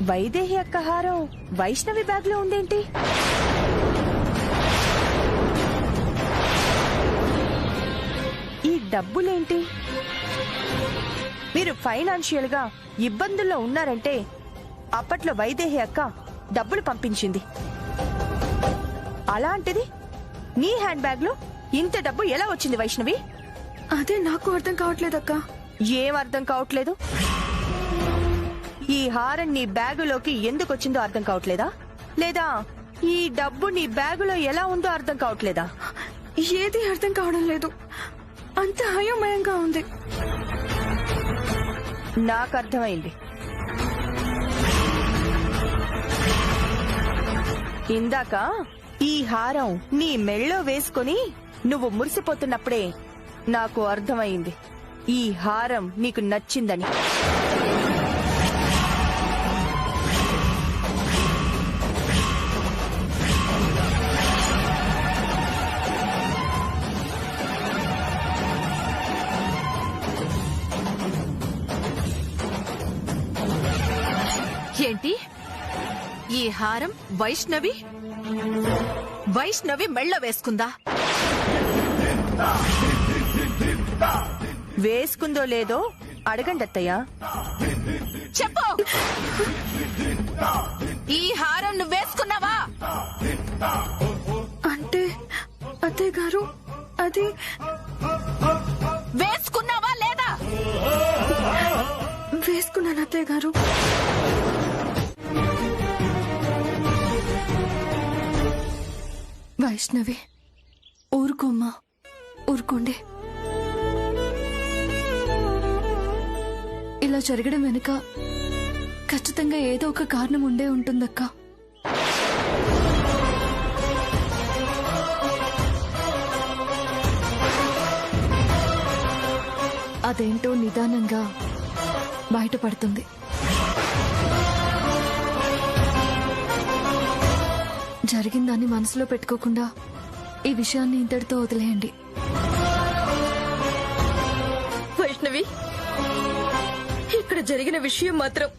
వైదేహి అక్క హారం వైష్ణవి బ్యాగ్ లో ఉందేంటి? ఈ డబ్బులేంటి? మీరు ఫైనాన్షియల్ గా ఇబ్బందుల్లో ఉన్నారంటే అప్పట్లో వైదేహి అక్క డబ్బులు పంపించింది. అలాంటిది నీ హ్యాండ్ బ్యాగ్ లో ఇంత డబ్బు ఎలా వచ్చింది వైష్ణవి? అదే నాకు అర్థం కావట్లేదక్క. ఏం అర్థం కావట్లేదు? ఈ హారం నీ బ్యాగులోకి ఎందుకు వచ్చిందో అర్థం కావట్లేదా? లేదా ఈ డబ్బు నీ బ్యాగులో ఎలా ఉందో అర్థం కావట్లేదా? ఏది అర్థం కావడం లేదు. అంత అయోమయంగా ఉంది. నాకు అర్థమైంది. ఇందాక ఈ హారం నీ మెళ్ళో వేసుకుని నువ్వు మురిసిపోతున్నప్పుడే నాకు అర్థమైంది ఈ హారం నీకు నచ్చిందని. ఏంటి? ఈ హారం వైష్ణవి మెళ్ళ వేసుకుందా? వేసుకుందో లేదో అడగండి అత్తయ్య. చెప్పు, ఈ హారం నువ్వు వేసుకున్నావా? అంటే అత్తయ్య గారు అది వేసుకున్నావా లేదా? వేసుకున్నాను అత్తయ్య గారు. వైష్ణవి, ఊరుకోమ్మా, ఊరుకోండి. ఇలా జరగడం వెనుక ఖచ్చితంగా ఏదో ఒక కారణం ఉండే ఉంటుందక్క. అదేంటో నిదానంగా బయటపడుతుంది. జరిగిందాన్ని మనసులో పెట్టుకోకుండా ఈ విషయాన్ని ఇంతటితో వదిలేయండి. వైష్ణవి, ఇక్కడ జరిగిన విషయం మాత్రం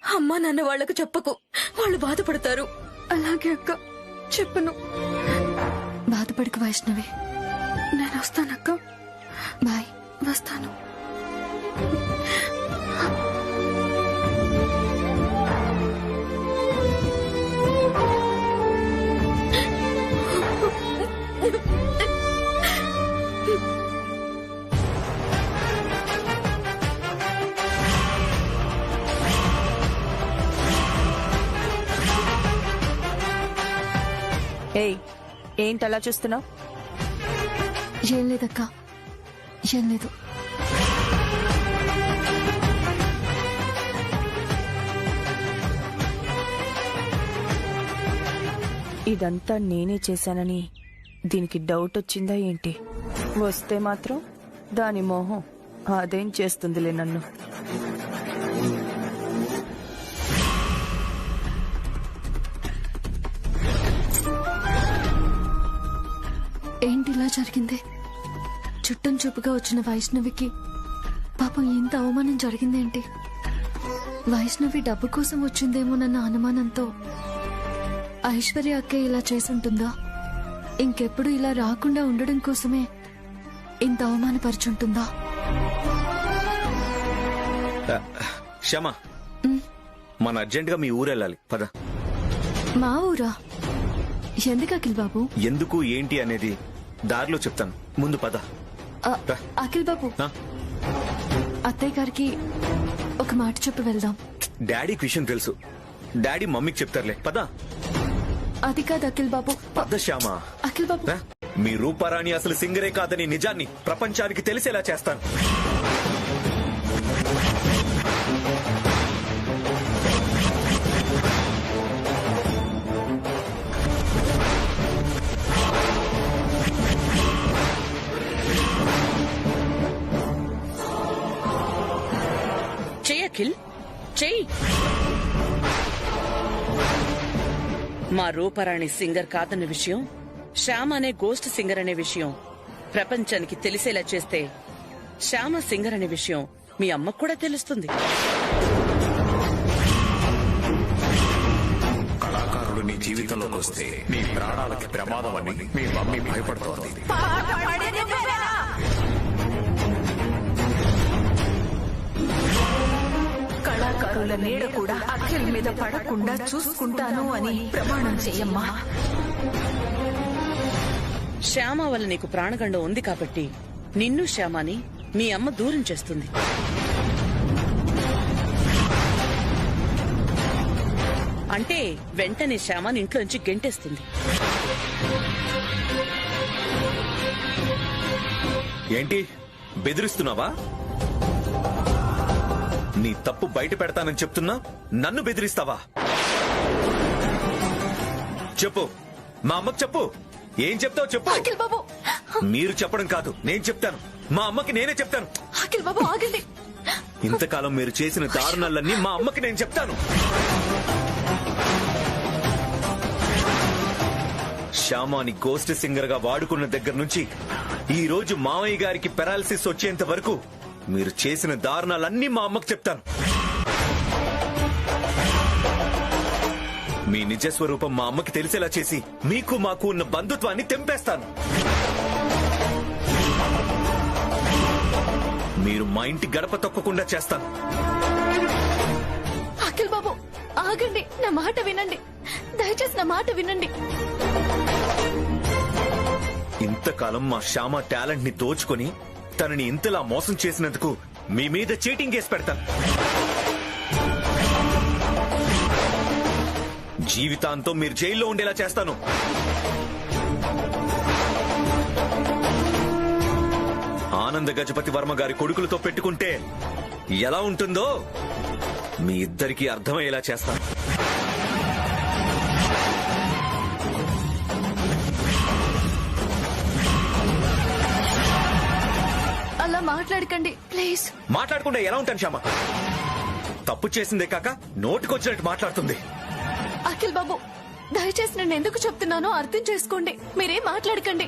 అమ్మా నాన్న వాళ్లకు చెప్పకు, వాళ్ళు బాధపడతారు. అలాగే అక్క, చెప్పను. బాధపడకు వైష్ణవి. నేను వస్తానక్క. బాయ్. వస్తాను. ఏయ్, ఏంటలా చూస్తున్నావు? ఏం లేదక్క, ఏం లేదు. ఇదంతా నేనే చేశానని దీనికి డౌట్ వచ్చిందా ఏంటి? వస్తే మాత్రం దాని మోహం అదేం చేస్తుందిలే నన్ను. ఏంటి ఇలా జరిగింది? చుట్టం చూపుగా వచ్చిన వైష్ణవికి పాపం ఇంత అవమానం జరిగిందేంటి? వైష్ణవి డబ్బు కోసం వచ్చిందేమోనన్న అనుమానంతో ఐశ్వర్య అక్కే ఇలా చేసుంటుందా? ఇంకెప్పుడు ఇలా రాకుండా ఉండడం కోసమే ఇంత అవమానపరుచుంటుందా? క్షమ, మన అర్జెంట్ గా మీ ఊరెళ్ళాలి, పద. మా ఊరా? ఎందుకు అఖిల్ బాబు? ఎందుకు ఏంటి అనేది దారిలో చెప్తాను, ముందు పద. అఖిల్ బాబు, అత్తయ్య గారికి ఒక మాట చెప్పి వెళ్దాం. డాడీకి విషయం తెలుసు, డాడీ మమ్మీకి చెప్తారులే, పద. అది కాదు అఖిల్ బాబు. పద శ్యామ. అఖిల్ బాబు, మీ రూపారాణి అసలు సింగరే కాదని నిజాన్ని ప్రపంచానికి తెలిసేలా చేస్తాను. చెయ్యి అఖిల్, చెయ్యి. మా రూపరాణి సింగర్ కాదన్న విషయం, శ్యామ అనే గోస్ట్ సింగర్ అనే విషయం ప్రపంచానికి తెలిసేలా చేస్తే శ్యామ సింగర్ అనే విషయం మీ అమ్మకు కూడా తెలుస్తుంది. జీవితంలోకి వస్తే మీ ప్రాణాలకి ప్రమాదం అని మీ మమ్మీ భయపడుతోంది. కళాకారుల నీడ కూడా అఖిల్ మీద పడకుండా చూసుకుంటాను అని ప్రమాణం చెయ్యమ్మా. శ్యామ వల్ల నీకు ప్రాణగండం ఉంది కాబట్టి నిన్ను శ్యామని మీ అమ్మ దూరం చేస్తుంది. అంటే వెంటనే శ్యామని ఇంట్లోంచి గెంటేస్తుంది. ఏంటి బెదిరిస్తున్నావా? నీ తప్పు బయట పెడతానని చెప్తున్నా నన్ను బెదిరిస్తావా? చెప్పు, మా అమ్మకు చెప్పు. ఏం చెప్తావు చెప్పు. అఖిల్ బాబు, మీరు చెప్పడం కాదు, నేను చెప్తాను. మా అమ్మకి నేనే చెప్తాను. అఖిల్ బాబు ఆగండి. ఇంతకాలం మీరు చేసిన దారుణాలన్నీ మా అమ్మకి నేను చెప్తాను. శ్యామాని గోస్ట్ సింగర్ గా వాడుకున్న దగ్గర నుంచి ఈ రోజు మామయ్య గారికి పెరాలసిస్ వచ్చేంత వరకు మీరు చేసిన దారుణాలన్నీ మా అమ్మకు చెప్తాను. మీ నిజస్వరూపం మా అమ్మకి తెలిసేలా చేసి మీకు మాకు ఉన్న బంధుత్వాన్ని తెంపేస్తాను. మీరు మా ఇంటి గడప తొక్కకుండా చేస్తాను. అఖిల్ బాబు ఆగండి, నా మాట వినండి, దయచేసి నా మాట వినండి. ఇంతకాలం మా శ్యామ టాలెంట్ ని దోచుకొని తనని ఇంతలా మోసం చేసినందుకు మీ మీద చీటింగ్ కేసు పెడతాను. జీవితాంతం మీరు జైల్లో ఉండేలా చేస్తాను. ఆనంద గజపతి వర్మ గారి కొడుకులతో పెట్టుకుంటే ఎలా ఉంటుందో మీ ఇద్దరికీ అర్థమయ్యేలా చేస్తాను. అలా మాట్లాడకండి ప్లీజ్. మాట్లాడకుండా ఎలా ఉంటాను శ్యామ? తప్పు చేసిందే కాక నోటికొచ్చినట్టు మాట్లాడుతుంది. అఖిల్ బాబు దయచేసి నేను ఎందుకు చెప్తున్నానో అర్థం చేసుకోండి. మీరేం మాట్లాడకండి.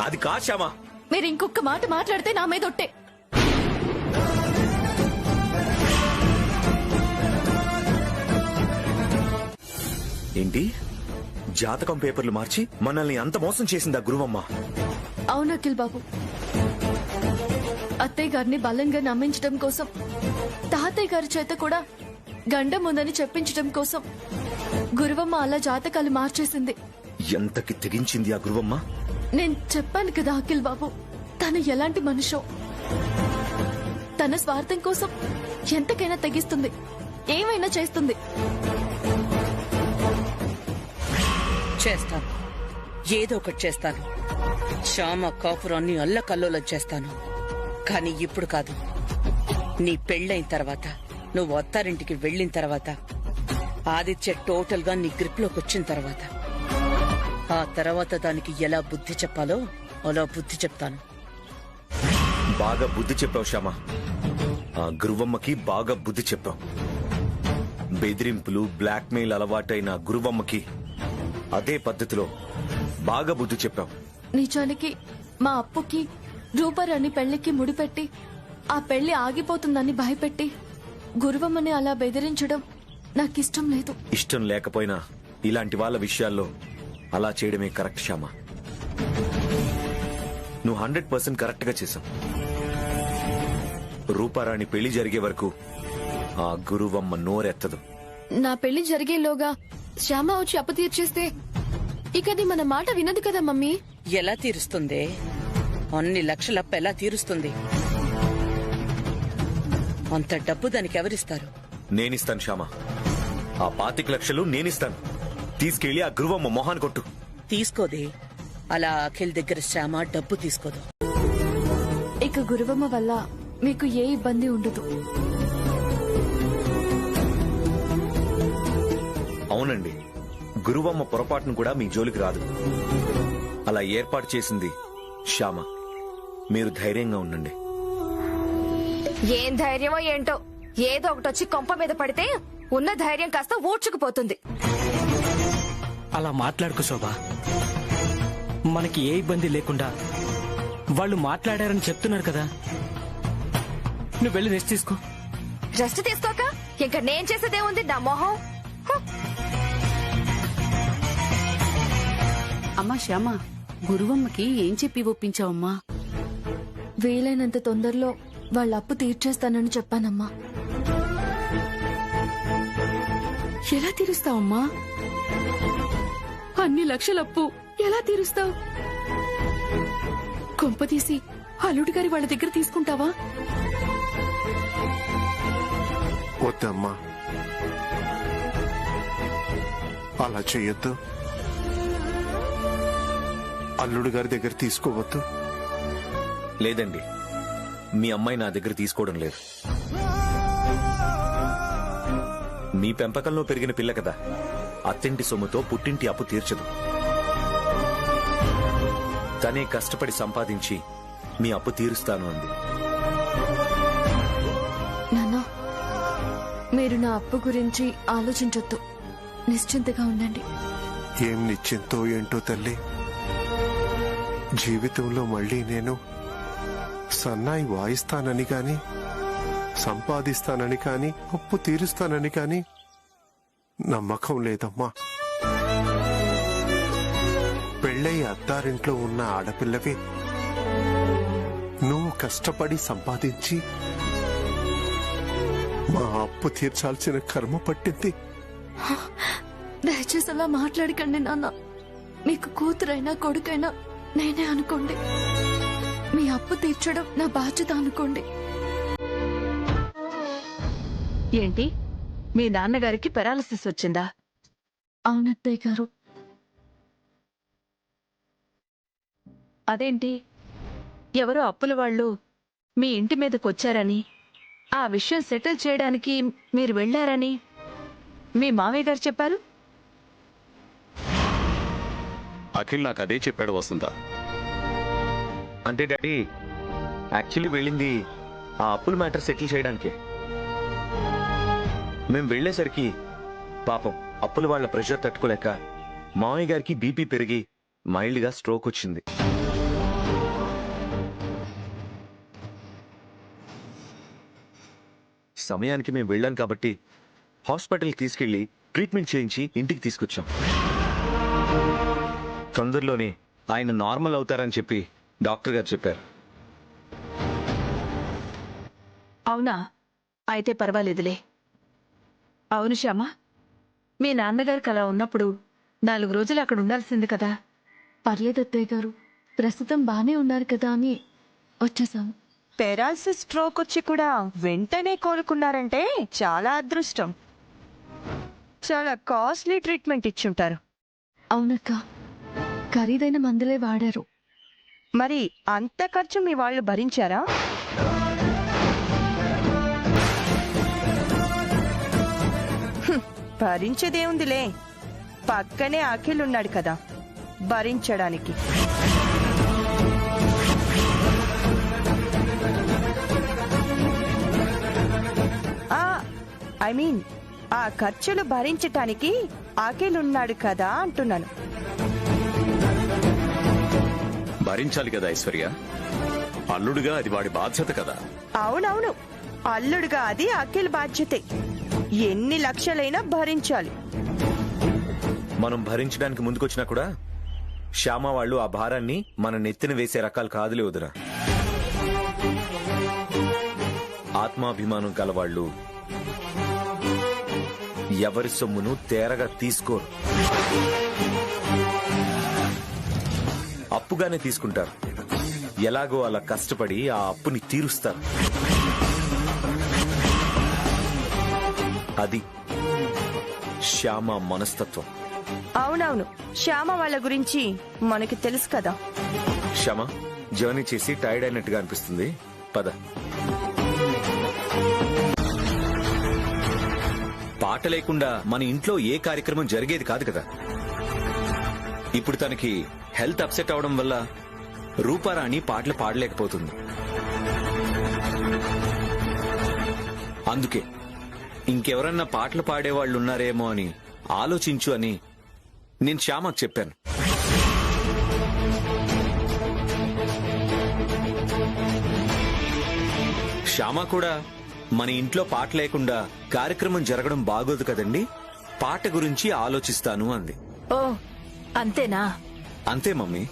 అది కాదు శ్యామ. మీరు ఇంకొక మాట మాట్లాడితే నా మీద ఒట్టే. ఏంటి జాతకం పేపర్లు మార్చి మనల్ని అంత మోసం చేసిందా గురువమ్మ? అవును అఖిల్ బాబు, అత్తయ్య గారిని బలంగా నమ్మించడం కోసం, తాతయ్య గారి చేత కూడా గండం ఉందని చెప్పించడం కోసం గురువమ్మ అలా జాతకాలు మార్చేసింది. ఎంతకి తెగించింది ఆ గురువమ్మ? నేను చెప్పాను కదా అఖిల్ బాబు, తను ఎలాంటి మనిషో. తన స్వార్థం కోసం ఎంతకైనా తెగిస్తుంది, ఏమైనా చేస్తుంది. చేస్తాను, ఏదో ఒకటి చేస్తాను. శ్యామ కాపురాన్ని అల్లకల్లోలం చేస్తాను. కానీ ఇప్పుడు కాదు. నీ పెళ్ళైన తర్వాత, నువ్వు అత్తారింటికి వెళ్లిన తర్వాత, ఆదిత్య టోటల్ గా నీ గ్రిప్ లోకి వచ్చిన తర్వాత, ఆ తర్వాత దానికి ఎలా బుద్ధి చెప్పాలో అలా బుద్ధి చెప్తాను. బాగా బుద్ధి చెప్పావు శ్యామ. ఆ గురువమ్మకి బాగా బుద్ధి చెప్పావు. బెదిరింపులు, బ్లాక్ మెయిల్ అలవాటైన గురువమ్మకి అదే పద్ధతిలో బాగా బుద్ధి చెప్పావు. నిజానికి మా అప్పుకి రూపరాణి పెళ్లికి ముడిపెట్టి ఆ పెళ్లి ఆగిపోతుందని భయపెట్టి గురువమ్మని అలా బెదిరించడం నాకిష్టం లేదు. ఇష్టం లేకపోయినా ఇలాంటి వాళ్ళ విషయాల్లో అలా చేయడమే కరెక్ట్ శ్యామ. నువ్వు 100% కరెక్ట్ గా చేశావు. రూపారాణి పెళ్లి జరిగే వరకు ఆ గురువమ్మ నోరెత్తదు. నా పెళ్లి జరిగేలోగా శ్యామ వచ్చి అప్పు తీర్చేస్తే ఇక అది మన మాట వినదు కదా మమ్మీ. ఎలా తీరుస్తుంది? అన్ని లక్షల అప్పు ఎలా తీరుస్తుంది? అంత డబ్బు దానికి ఎవరిస్తారు? నేనిస్తాను శ్యామ. ఆ 25 లక్షలు నేనిస్తాను. తీసుకెళ్లి ఆ గురువమ్మ మొహాన్ కొట్టు. తీసుకోదే. అలా అఖిల్ దగ్గర శ్యామ డబ్బు తీసుకోదు. ఇక గురువమ్మ వల్ల మీకు ఏ ఇబ్బంది ఉండదు. అవునండి, గురువమ్మ పొరపాటును కూడా మీ జోలికి రాదు. అలా ఏర్పాటు చేసింది శ్యామ. మీరు ధైర్యంగా ఉండండి. ఏం ధైర్యమో ఏంటో, ఏదో ఒకటొచ్చి కొంప మీద పడితే ఉన్న ధైర్యం కాస్త ఊడ్చుకుపోతుంది. అలా మాట్లాడుకు శోభా. మనకి ఏ ఇబ్బంది లేకుండా వాళ్ళు మాట్లాడారని చెప్తున్నారు కదా. నువ్వు వెళ్ళి రెస్ట్ తీసుకో. రెస్ట్ తీసుకోక ఇంకా నేను చేసేదేముంది? నా మొహం. అమ్మా శ్యామ, గురువమ్మకి ఏం చెప్పి ఒప్పించావమ్మా? వీలైనంత తొందరలో వాళ్ళ అప్పు తీర్చేస్తానని చెప్పానమ్మా. ఎలా తీరుస్తావమ్మా? అన్ని లక్షల అప్పు ఎలా తీరుస్తావు? కొంపతీసి అల్లుడు గారి వాళ్ళ దగ్గర తీసుకుంటావా? వద్దమ్మా, అలా చెయ్యొద్దు. అల్లుడు గారి దగ్గర తీసుకోవద్దు. లేదండి, మీ అమ్మాయి నా దగ్గర తీసుకోవడం లేదు. మీ పెంపకంలో పెరిగిన పిల్ల కదా, అత్తింటి సొమ్ముతో పుట్టింటి అప్పు తీర్చదు. తనే కష్టపడి సంపాదించి మీ అప్పు తీరుస్తాను అంది. నాన్న, మీరు నా అప్పు గురించి ఆలోచించొద్దు. నిశ్చింతగా ఉండండి. ఏం నిశ్చింతో ఏంటో తల్లి. జీవితంలో మళ్ళీ నేను సన్నాయి వాయిస్తానని కాని, సంపాదిస్తానని కాని, అప్పు తీరుస్తానని కాని నమ్మకం లేదమ్మా. పెళ్ళై అత్తారింట్లో ఉన్న ఆడపిల్లవి నువ్వు కష్టపడి సంపాదించి మా అప్పు తీర్చాల్సిన కర్మ పట్టింది. దయచేసి అలా మాట్లాడకండి నాన్న. మీకు కూతురైనా కొడుకైనా నేనే అనుకోండి. మీ అప్పు తీర్చడం నా బాధ్యత అనుకోండి. ఏంటి, మీ నాన్నగారికి పెరాలసిస్ వచ్చిందా? అవునత్తయ్య గారు. అదేంటి, ఎవరో అప్పుల వాళ్ళు మీ ఇంటి మీదకి వచ్చారని, ఆ విషయం సెటిల్ చేయడానికి మీరు వెళ్లారని మీ మావయ్య గారు చెప్పారు. అఖిల్ నాకు అదే చెప్పాడు వసంత. అంటే డాడీ, యాక్చువల్లీ వెళ్ళింది ఆ అప్పుల మ్యాటర్ సెటిల్ చేయడానికే. మేము వెళ్లేసరికి పాపం అప్పుల వాళ్ళ ప్రెషర్ తట్టుకోలేక మావయ్య గారికి బీపీ పెరిగి మైల్డ్ గా స్ట్రోక్ వచ్చింది. సమయానికి మేము వెళ్ళాం కాబట్టి హాస్పిటల్కి తీసుకెళ్లి ట్రీట్మెంట్ చేయించి ఇంటికి తీసుకొచ్చాం. తొందరలోనే ఆయన నార్మల్ అవుతారని చెప్పి డాక్టర్ గారు చెప్పారు. అవునా, అయితే పర్వాలేదులే. అవును శ్యామ, మీ నాన్నగారికి అలా ఉన్నప్పుడు 4 రోజులు అక్కడ ఉండాల్సింది కదా. పర్లేదు అత్తయ్య గారు, ప్రస్తుతం బానే ఉన్నారు కదా అని వచ్చేసాను. పెరాలసిస్ స్ట్రోక్ వచ్చి కూడా వెంటనే కోలుకున్నారంటే చాలా అదృష్టం. చాలా కాస్ట్లీ ట్రీట్మెంట్ ఇచ్చుంటారు. అవునక్క, ఖరీదైన మందులే వాడారు. మరి అంత ఖర్చు మీ వాళ్ళు భరించారా? భరించేదేముందిలే, పక్కనే అఖిల్ ఉన్నాడు కదా భరించడానికి. ఐ మీన్, ఆ ఖర్చులు భరించటానికి అఖిల్ ఉన్నాడు కదా అంటున్నాను. భరించాలి కదా ఐశ్వర్య, అల్లుడుగా అది వాడి బాధ్యత కదా. అవునవును, అల్లుడుగా అది అఖిల్ బాధ్యతే. ఎన్ని లక్షలైనా భరించాలి. మనం భరించడానికి ముందుకొచ్చినా కూడా శ్యామ వాళ్ళు ఆ భారాన్ని మన నెత్తిన వేసే రకాలు కాదులే వదినా. ఆత్మాభిమానం గలవాళ్ళు ఎవరి సొమ్మును తేరగా తీసుకోరు, అప్పుగానే తీసుకుంటారు. ఎలాగో అలా కష్టపడి ఆ అప్పుని తీరుస్తారు. అది శ్యామ మనస్తత్వం. అవునవును, శ్యామ వాళ్ళ గురించి మనకి తెలుసు కదా. శ్యామ, జర్నీ చేసి టైర్డ్ అయినట్టుగా అనిపిస్తుంది, పద. పాట లేకుండా మన ఇంట్లో ఏ కార్యక్రమం జరిగేది కాదు కదా. ఇప్పుడు తనకి హెల్త్ అప్సెట్ అవడం వల్ల రూపారాణి పాటలు పాడలేకపోతుంది. అందుకే ఇంకెవరన్నా పాటలు పాడేవాళ్ళు ఉన్నారేమో అని ఆలోచించు అని నేను శ్యామకు చెప్పాను. శ్యామ కూడా మన ఇంట్లో పాట లేకుండా కార్యక్రమం జరగడం బాగోదు కదండి, పాట గురించి ఆలోచిస్తాను అంది. ఓ అంతేనా? అంతే మమ్మీ.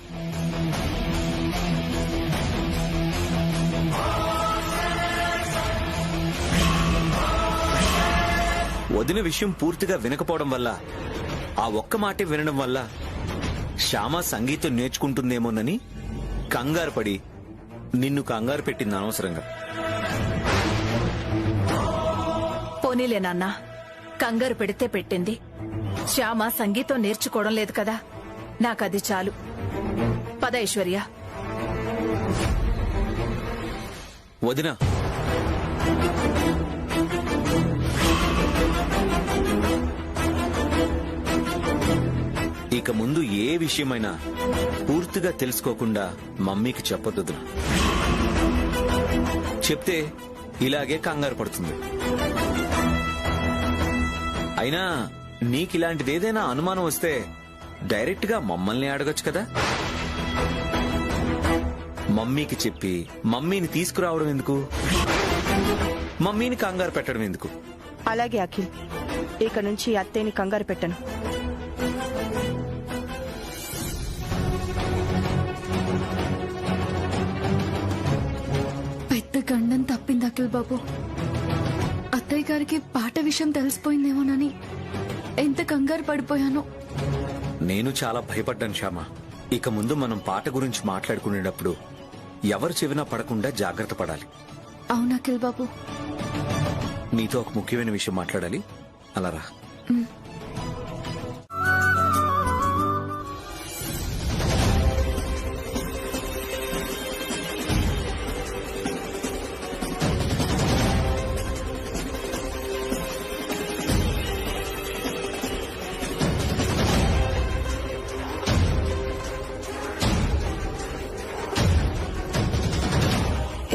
వదిన విషయం పూర్తిగా వినకపోవడం వల్ల, ఆ ఒక్క మాటే వినడం వల్ల శ్యామ సంగీతం నేర్చుకుంటుందేమోనని కంగారు పడి నిన్ను కంగారు పెట్టింది అనవసరంగా. పోనీలే నాన్న, కంగారు పెడితే పెట్టింది. శ్యామ సంగీతం నేర్చుకోవడం లేదు కదా, నాకది చాలు. పద ఐశ్వర్య. వదిన, ఇక ముందు ఏ విషయమైనా పూర్తిగా తెలుసుకోకుండా మమ్మీకి చెప్పొద్దు. చెప్తే ఇలాగే కంగారు పడుతుంది. అయినా నీకిలాంటిదేదైనా అనుమానం వస్తే డైరెక్ట్ గా మమ్మల్ని అడగొచ్చు కదా. మమ్మీకి చెప్పి మమ్మీని తీసుకురావడం ఎందుకు? మమ్మీని కంగారు పెట్టడం ఎందుకు? అలాగే అఖిల్, ఇక నుంచి అత్తయ్యని కంగారు పెట్టను. పెద్ద గండం తప్పింది అఖిల్ బాబు. అత్తయ్య గారికి పాట విషయం తెలిసిపోయిందేమోనని ఎంత కంగారు పడిపోయానో. నేను చాలా భయపడ్డాను శ్యామ. ఇక ముందు మనం పాట గురించి మాట్లాడుకునేటప్పుడు ఎవరు చెవినా పడకుండా జాగ్రత్త పడాలి. అవును అఖిల్ బాబు. నీతో ఒక ముఖ్యమైన విషయం మాట్లాడాలి, అలా రా.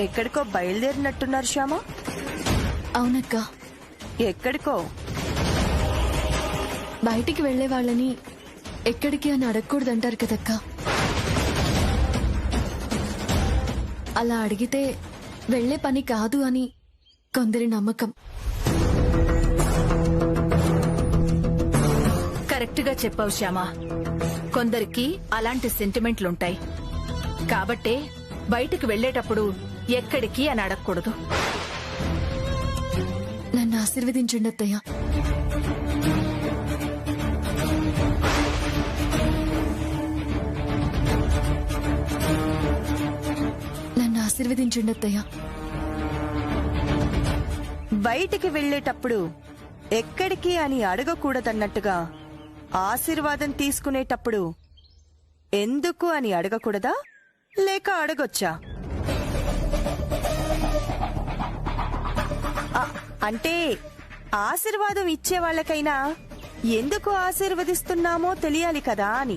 ఎక్కడికో బయలుదేరినట్టున్నారు శ్యామ. అవునక్క. ఎక్కడికో? బయటికి వెళ్లే వాళ్ళని ఎక్కడికి అని అడగకూడదంటారు కదక్క. అలా అడిగితే వెళ్లే పని కాదు అని కొందరి నమ్మకం. కరెక్ట్ గా చెప్పావు శ్యామ. కొందరికి అలాంటి సెంటిమెంట్లుంటాయి. కాబట్టే బయటికి వెళ్లేటప్పుడు ఎక్కడికి అని అడగకూడదు. నన్ను ఆశీర్వదించండి అత్తయ్య. నన్ను ఆశీర్వదించండి అత్తయ్య. బయటికి వెళ్లేటప్పుడు ఎక్కడికి అని అడగకూడదన్నట్టుగా ఆశీర్వాదం తీసుకునేటప్పుడు ఎందుకు అని అడగకూడదా, లేక అడగొచ్చా? అంటే ఆశీర్వాదం ఇచ్చే వాళ్ళకైనా ఎందుకు ఆశీర్వదిస్తున్నామో తెలియాలి కదా అని.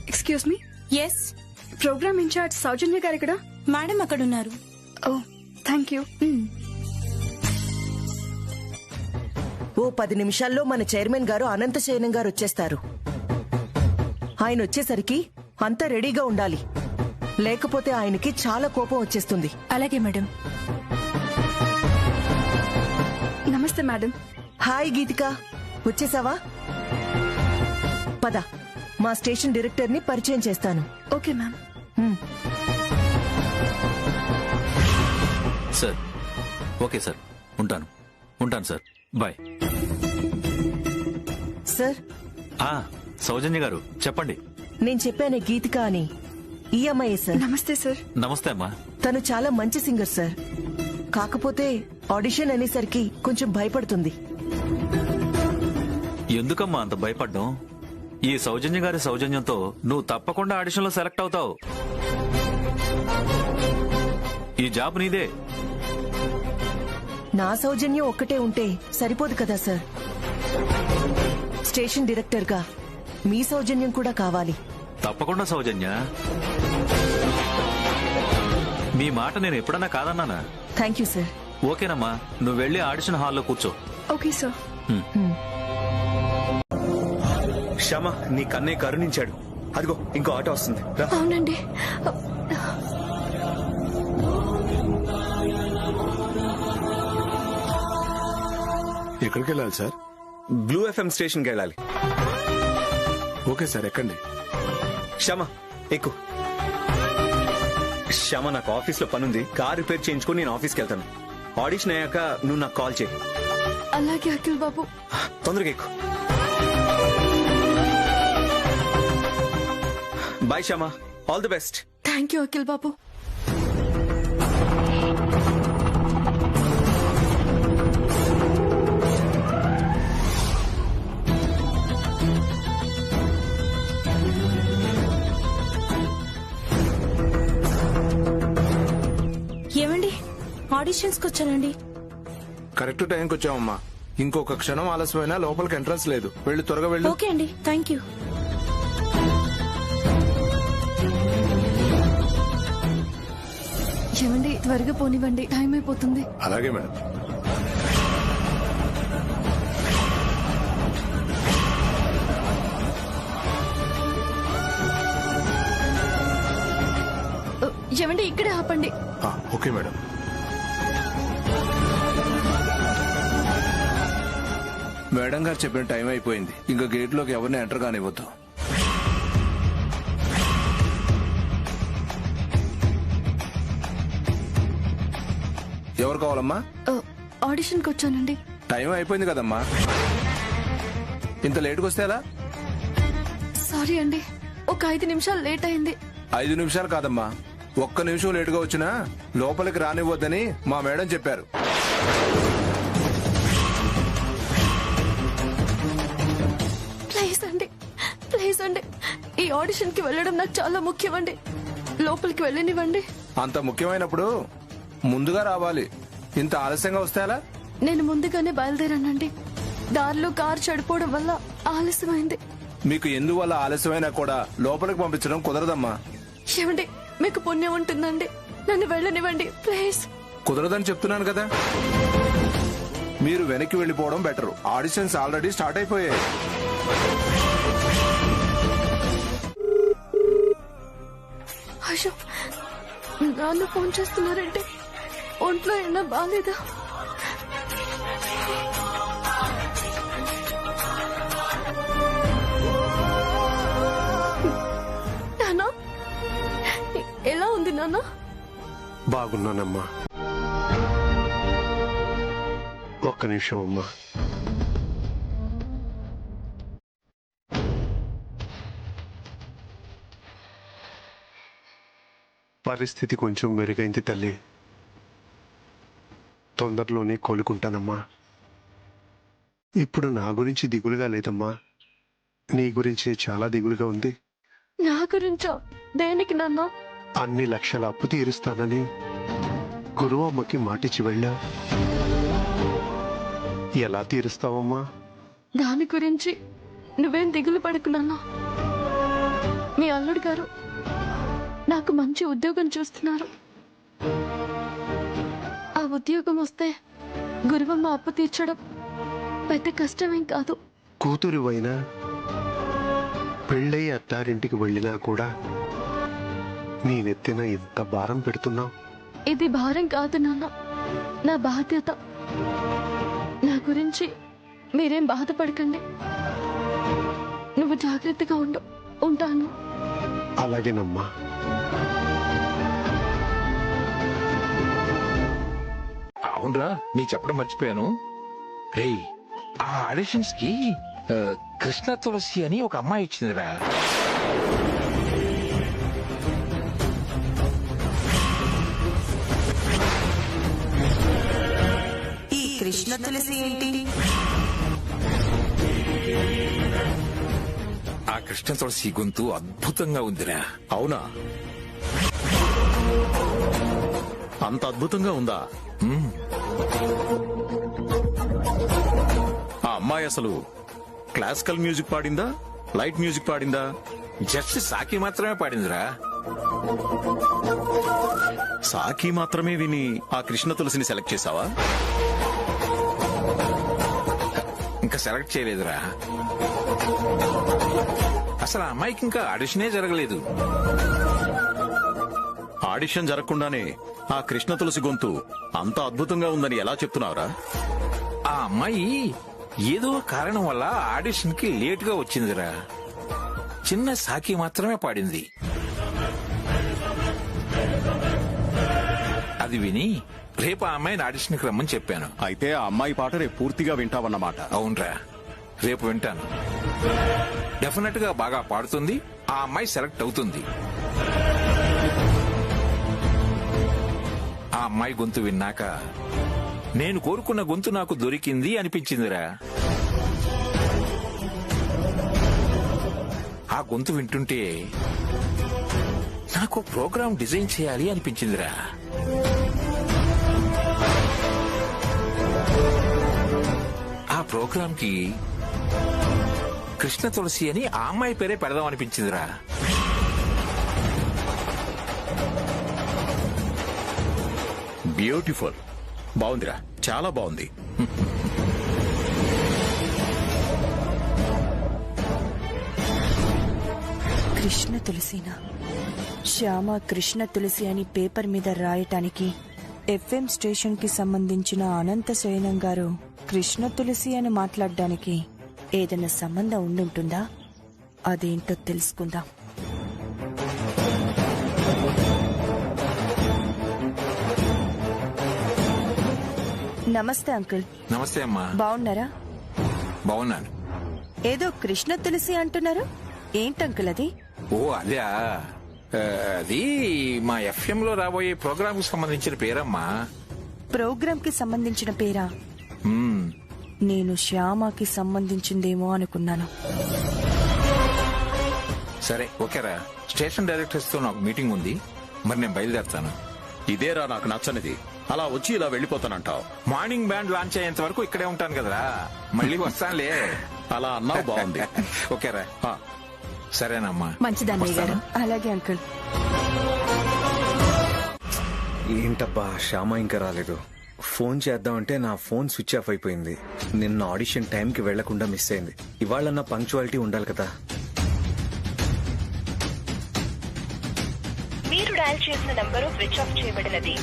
Excuse me. Yes, program incharge Soujanya గారు ఇక్కడ. మేడం అక్కడున్నారు. Oh, thank you. ఓ 10 నిమిషాల్లో మన చైర్మన్ గారు అనంతశయనం గారు వచ్చేస్తారు. ఆయన వచ్చేసరికి అంతా రెడీగా ఉండాలి, లేకపోతే ఆయనకి చాలా కోపం వచ్చేస్తుంది. అలాగే మేడం. నమస్తే మేడం. హాయ్ గీతిక, వచ్చేసావా? పద, మా స్టేషన్ డైరెక్టర్ ని పరిచయం చేస్తాను. Okay ma'am. Sir, okay sir, ఉంటాను సార్, బాయ్. సార్. సౌజన్య గారు చెప్పండి. నేను చెప్పానే గీతిక అని, ఈ అమ్మాయి సార్. నమస్తే సార్. నమస్తే అమ్మా. తను చాలా మంచి సింగర్ సార్. కాకపోతే ఆడిషన్ అనేసరికి కొంచెం భయపడుతుంది. ఎందుకమ్మా అంత భయపడ్డం? ఈ సౌజన్య గారి సౌజన్యంతో నువ్వు తప్పకుండా ఆడిషన్ లో సెలెక్ట్ అవుతావు. ఈ జాబ్ నీదే. నా సౌజన్యం ఒక్కటే ఉంటే సరిపోదు కదా సార్. స్టేషన్ డైరెక్టర్ గా మీ సౌజన్యం కూడా కావాలి. తప్పకుండా సౌజన్య, మీ మాట నేను ఎప్పుడన్నా కాదన్నానా? Thank you sir. ఓకేనమ్మా, నువ్వు వెళ్ళి ఆడిషన్ హాల్లో కూర్చో. Okay sir. శ్యామ, నీ కన్నయ్య కరుణించాడు. అదిగో ఇంకో ఆటో వస్తుంది. అవునండి. ఎక్కడికి వెళ్ళాలి సార్? బ్లూ ఎఫ్ఎం స్టేషన్కి వెళ్ళాలి. ఓకే సార్, ఎక్కండి. శ్యామ ఎక్కు. శ్యామ, నాకు ఆఫీస్ లో పనుంది. కార్ రిపేర్ చేయించుకుని నేను ఆఫీస్కి వెళ్తాను. ఆడిషన్ అయ్యాక నువ్వు నాకు కాల్ చేయి. అలాగే అఖిల్ బాబు. తొందరగా ఎక్కు. Bye Shyama, all the best. Thank you Akhil బాబు. ఏమండి, ఆడిషన్స్ కి వచ్చానండి. కరెక్ట్ టైంకి వచ్చామమ్మా. ఇంకొక క్షణం ఆలస్యమైనా లోపలికి ఎంట్రన్స్ లేదు. వెళ్ళి త్వరగా వెళ్ళు. ఓకే అండి, థ్యాంక్ యూ. ఏమండి, త్వరగా పోనివ్వండి, టైం అయిపోతుంది. అలాగే మేడం. ఏమండి, ఇక్కడే ఆపండి. Okay madam. మేడం గారు చెప్పిన టైం అయిపోయింది. ఇంకా గేట్ లోకి ఎవరిని ఎంటర్ కానివ్వద్దు. ఎవరు కావాలమ్మా? ఆడిషన్ కి వచ్చానండి. టైం అయిపోయింది కదమ్మా. ఇంత లేటుగా వస్తే ఎలా? సారీ అండి, ఒక 5 నిమిషాలు లేట్ అయింది. 5 నిమిషాలు కాదమ్మా, 1 నిమిషం లేటుగా వచ్చినా లోపలికి రానివ్వద్దని మా మేడం చెప్పారు. ప్లీజ్ అండి, ఈ ఆడిషన్ కి వెళ్ళడం నాకు చాలా ముఖ్యమండి. లోపలికి వెళ్ళనివ్వండి. అంత ముఖ్యమైనప్పుడు ముందుగా రావాలి. ఇంత ఆలస్యంగా వస్తే ఎలా? నేను ముందుగానే బయలుదేరానండి. దారిలో కారు చెడిపోవడం వల్ల ఆలస్యమైంది. మీకు ఎందువల్ల ఆలస్యమైనా కూడా లోపలికి పంపించడం కుదరదమ్మా. ఏమండి, మీకు పుణ్యం ఉంటుందండి, నన్ను వెళ్ళనివ్వండి ప్లీజ్. కుదరదని చెప్తున్నాను కదా. మీరు వెనక్కి వెళ్ళిపోవడం బెటర్. ఆడిషన్స్ ఆల్రెడీ స్టార్ట్ అయిపోయాయి. అయ్యో, నాన్న ఫోన్ చేస్తున్నారంటే ఒంట్లో ఏమన్నా బాగాలేదా? నాన్న, ఎలా ఉంది నాన్న? బాగున్నానమ్మా. ఒక్క నిమిషం అమ్మా. పరిస్థితి కొంచెం మెరుగైంది తల్లి. తొందరలోనే కోలుకుంటానమ్మా. ఇప్పుడు నా గురించి దిగులుగా లేదమ్మా, నీ గురించి చాలా దిగులుగా ఉంది. నా గురించా? దేనికి నాన్న? అన్ని లక్షల అప్పు తీరుస్తానని గురువమ్మకి మాటిచ్చి వెళ్ళా. ఎలా తీరుస్తావమ్మా? దాని గురించి నువ్వేం దిగులు పడకు నాన్న. మీ అల్లుడు గారు నాకు మంచి ఉద్యోగం చూస్తున్నారు. ఆ ఉద్యోగం వస్తే గురువమ్మ అప్పు తీర్చడం పెద్ద కష్టమేం కాదు. కూతురువైనా పెళ్ళై అత్తారింటికి వెళ్ళినా కూడా నేనెత్తిన ఎంత భారం పెడుతున్నావు? ఇది భారం కాదు నాన్న, నా బాధ్యత. నా గురించి మీరేం బాధపడకండి. నువ్వు జాగ్రత్తగా ఉండు. ఉంటాను. అలాగేనమ్మా. అవునరా, నీకు చెప్పడం మర్చిపోయాను. రేయ్, ఆ ఆడిషన్స్ కి కృష్ణ తులసి అని ఒక అమ్మాయి ఇచ్చిందిరా. ఈ కృష్ణ తులసి ఏంటి? ఆ కృష్ణ తులసి గొంతు అద్భుతంగా ఉందిరా. అవునా? అంత అద్భుతంగా ఉందా? ఆ అమ్మాయి అసలు క్లాసికల్ మ్యూజిక్ పాడిందా, లైట్ మ్యూజిక్ పాడిందా? జస్ట్ సాకి మాత్రమే పాడిందిరా. సాకి మాత్రమే విని ఆ కృష్ణ తులసిని సెలెక్ట్ చేసావా? ఇంకా సెలెక్ట్ చేయలేదురా. అసలు ఆ అమ్మాయికి ఇంకా ఆడిషనే జరగలేదు. ఆడిషన్ జరగకుండానే ఆ కృష్ణ తులసి గొంతు అంత అద్భుతంగా ఉందని ఎలా చెప్తున్నావురా? ఆ అమ్మాయి ఏదో కారణం వల్ల ఆడిషన్ కి లేట్ గా వచ్చిందిరా. చిన్న సాకి మాత్రమే పాడింది. అది విని రేపు ఆ అమ్మాయిని ఆడిషన్ కి రమ్మని చెప్పాను. అయితే ఆ అమ్మాయి పాట రేపు పూర్తిగా వింటావన్నమాట. అవునరా, రేపు వింటాను. డెఫినెట్ గా బాగా పాడుతుంది. ఆ అమ్మాయి సెలెక్ట్ అవుతుంది. ఆ అమ్మాయి గొంతు విన్నాక నేను కోరుకున్న గొంతు నాకు దొరికింది అనిపించిందిరా. ఆ గొంతు వింటుంటే నాకు ప్రోగ్రాం డిజైన్ చేయాలి అనిపించిందిరా. ఆ ప్రోగ్రాం కి కృష్ణ తులసి అని ఆ అమ్మాయి పేరే పెడదాం అనిపించిందిరా. బ్యూటిఫుల్, బాగుందిరా, చాలా బాగుంది. కృష్ణ తులసినా? శ్యామ కృష్ణ తులసి అని పేపర్ మీద రాయటానికి ఎఫ్ఎం స్టేషన్ కి సంబంధించిన అనంత శయనం గారు కృష్ణ తులసి అని మాట్లాడడానికి ఏదైనా సంబంధం ఉండుంటుందా? అదేంటో తెలుసుకుందాం. నమస్తే అంకుల్. నమస్తే అమ్మా. బాగున్నారా? బాగున్నాను. ఏదో కృష్ణ తులసి అంటున్నారు, ఏంటంకుల్ అది? ఓ అదే, అది మా ఎఫ్ఎం లో రాబోయే ప్రోగ్రామ్ కు సంబంధించిన పేరమ్మా. ప్రోగ్రామ్ కి సంబంధించిన పేరా? నేను శ్యామకి సంబంధించిందేమో అనుకున్నాను. సరే ఓకేరా, స్టేషన్ డైరెక్టర్స్ తో నాకు మీటింగ్ ఉంది, మరి నేను బయలుదేరుతాను. ఇదేరా నాకు నచ్చనిది, అలా వచ్చి ఇలా వెళ్ళిపోతానంటావు. మార్నింగ్ బ్యాండ్ లాంచ్ అయ్యేంత వరకు ఇక్కడే ఉంటాను కదరా, మళ్ళీ వస్తానులే. అలా అన్నావు, బాగుంది. ఓకేరా, సరేనమ్మా. మంచిదన్నయ్య గారు. అలాగే అంకుల్. ఏంటబ్బా శ్యామ ఇంకా రాలేదు. ఫోన్ చేద్దామంటే నా ఫోన్ స్విచ్ ఆఫ్ అయిపోయింది. నిన్న ఆడిషన్ టైంకి వెళ్లకుండా మిస్ అయింది. ఇవాళన్నా పంక్చువాలిటీ ఉండాలి కదా. మీరు డయల్ చేసిన నంబరు స్విచ్ ఆఫ్ చేయబడినది.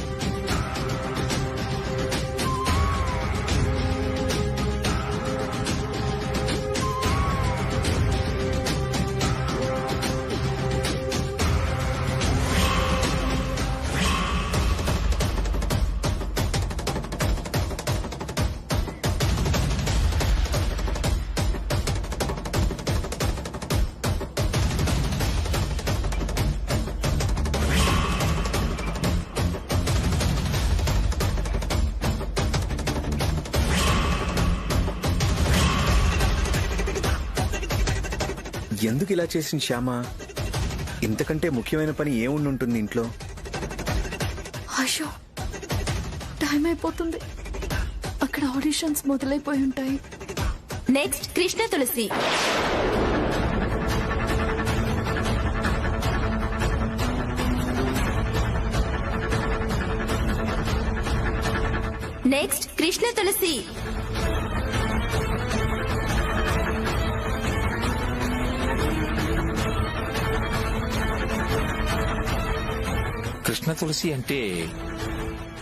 ఎందుకు ఇలా చేసింది శ్యామ? ఇంతకంటే ముఖ్యమైన పని ఏముండుంటుంది ఇంట్లో? అయ్యో, టైం అయిపోతుంది. అక్కడ ఆడిషన్స్ మొదలైపోయి ఉంటాయి. నెక్స్ట్ కృష్ణ తులసి. నెక్స్ట్ కృష్ణ తులసి. కృష్ణ తులసి అంటే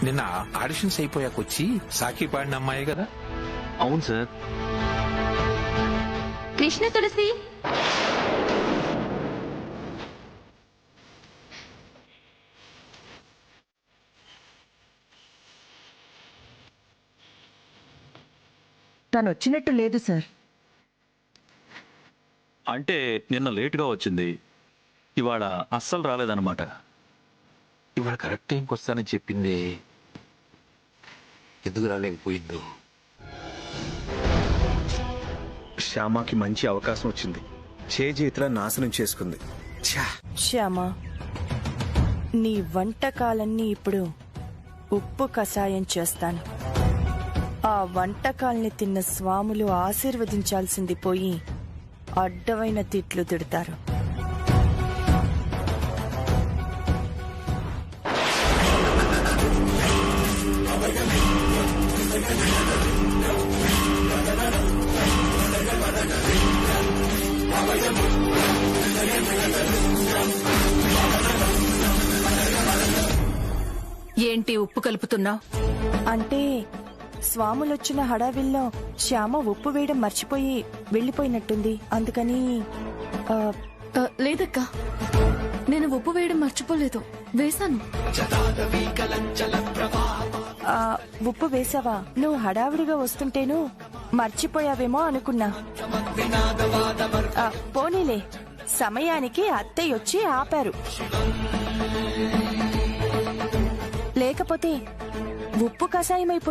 నిన్న ఆడిషన్స్ అయిపోయాక వచ్చి సాకి పాడిన అమ్మాయి కదా? అవును సార్. కృష్ణ తులసి. తను వచ్చినట్టు లేదు సార్. అంటే నిన్న లేటుగా వచ్చింది, ఇవాళ అస్సలు రాలేదన్నమాట. ఇవాళ కరెక్ట్ టైంకి వస్తానని చెప్పింది, ఎందుకు రాలేకపోయిందో. శ్యామకి మంచి అవకాశం వచ్చింది, చేతిలా నాశనం చేసుకుంది. శ్యామ, నీ వంటకాలన్నీ ఇప్పుడు ఉప్పు కషాయం చేస్తాను. ఆ వంటకాల్ని తిన్న స్వాములు ఆశీర్వదించాల్సింది పోయి అడ్డమైన తిట్లు తిడతారు. ఏంటి ఉప్పు కలుపుతున్నావు? అంటే స్వాములొచ్చిన హడావిల్లో శ్యామ ఉప్పు వేయడం మర్చిపోయి వెళ్లిపోయినట్టుంది. అందుకని లేదక్క, నేను ఉప్పు వేయడం మర్చిపోలేదు, వేశాను. ఉప్పు వేసావా? నువ్వు హడావిడిగా వస్తుంటేను మర్చిపోయావేమో అనుకున్నా. పోనీలే, సమయానికి అత్తయ్య వచ్చి ఆపారు. లేకపోతే ఉప్పు కషాయమైపోయి